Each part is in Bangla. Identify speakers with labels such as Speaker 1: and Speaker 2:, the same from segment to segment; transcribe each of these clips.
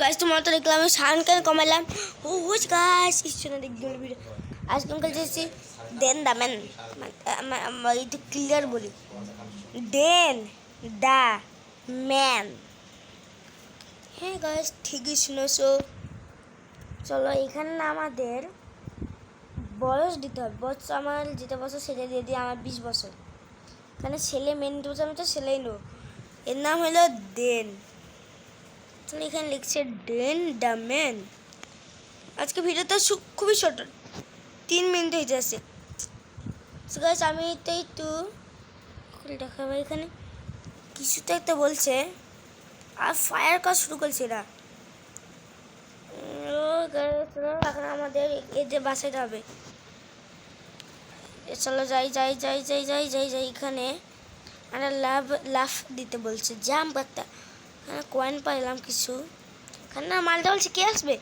Speaker 1: গাইস তোমার তো দেখলাম আমি সাউন্ড কমাইলাম। ও হোস গাইস ইচ্ছনা দেখ দিল ভিডিও আজকে আমি খেলতেছি দেন দা ম্যান একটু ক্লিয়ার বলি দেন দা ম্যান। হ্যাঁ গাইস ঠিকই শুনেছো। চলো এখানে না আমাদের বয়স দিতে হবে। বয়স আমার যেটা বছর সেটা দিয়ে দিই আমার 20 বছর। এখানে ছেলে মেন বছর আমি তো ছেলেই নো। এর নাম হলো দেন। তাহলে এখানে লিখছে ডেন দ্য ম্যান। আজকে ভিডিওটা খুবই ছোট 3 মিনিট হয়ে যাচ্ছে। সো গাইস আমি তো একটু দেখাবো এখানে কিছু তো একটা বলছে আর ফায়ার কাজ শুরু করছে এরা। এখন আমাদের এদের বাসাইতে হবে। চলো যাই যাই যাই যাই যাই যাই যাই এখানে আমরা লাফ দিতে বলছে জাম্প একটা কয়েন পাইলাম কিছু। এখানে না মালটা বলছে কে আসবে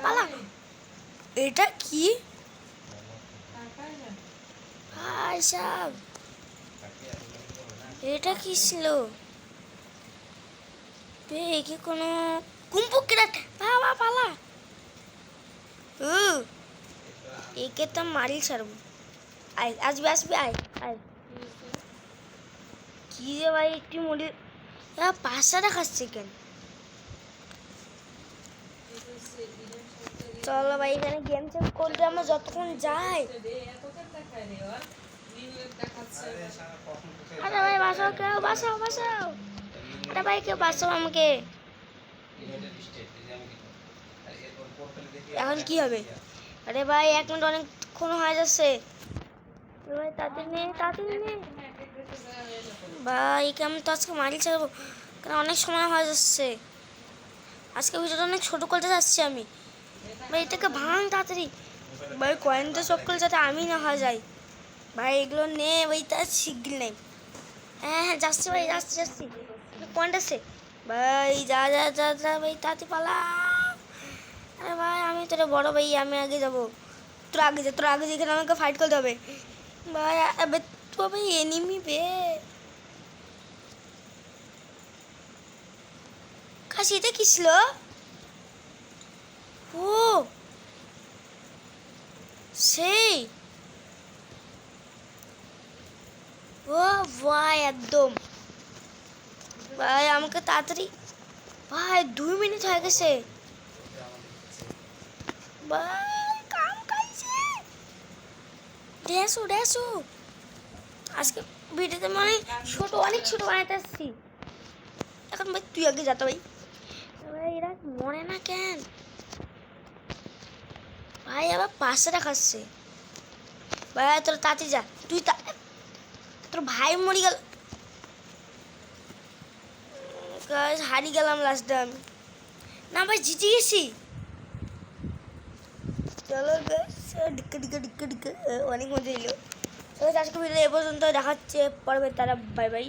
Speaker 1: পালা। এটা কি ভাই সাহেব এটা কি ছিল? কি কোনো কুম্পু কিরাট পালা। একে তো মারি ছাড়বো। আয় আসবে আসবে আয় আয়। কি রে ভাই একটু মরে পাশা দেখাচ্ছে কেন? চলো ভাই এখানে গেম চেক করলে আমরা যতক্ষণ যাই। আরে ভাই বাঁচাও কেউ বাঁচাও। আরে ভাই কেউ বাঁচাও আমাকে। এখন কি হবে? আরে ভাই 1 মিনিট অনেকক্ষণ হয়ে যাচ্ছে। ভাই তাড়াতাড়ি নে ভাই আমি তো আজকে মারি ছাড়বো কারণ অনেক সময় হয়ে যাচ্ছে। আজকে ভিডিওটা অনেক ছোট করতে যাচ্ছি আমি। ভাই এটাকে ভাঙ তাড়াতাড়ি ভাই কয়েন তো সব করে যাতে আমি না হয়ে যাই। ভাই এগুলো নে ভাই তার শিগগির নেই। হ্যাঁ যাচ্ছি ভাই যাচ্ছি পয়েন্ট আছে ভাই যা ভাই তাড়াতাড়ি পালা। আরে ভাই আমি তোর বড় ভাই আমি আগে যাবো। তোর আগে যেখানে আমাকে ফাইট করতে হবে ভাই। তো ভাই এনিমি বে কাশিতে কি ছিল? ও সেই ও ভাই একদম ভাই আমাকে তাড়াতাড়ি ভাই 2 মিনিট হয়ে গেছে ভাই কাম কাইছে ডেসো আজকে ভিডিওতে মানে অনেক ছোট বানাতে আসছি। এখন ভাই তুই আগে যাতো ভাই এরা মরে না কেন ভাই আবার পাশে দেখাচ্ছে ভাই তোর তাড়াতাড়ি যা তুই তোর ভাই মরে গেল। হারিয়ে গেলাম লাস্টে আমি না ভাই জিতে গেছি। চলো ডিক্কা অনেক মজা এলো। আজকে ভিডিও এ পর্যন্ত দেখাচ্ছে পড়বে তারা বাই বাই।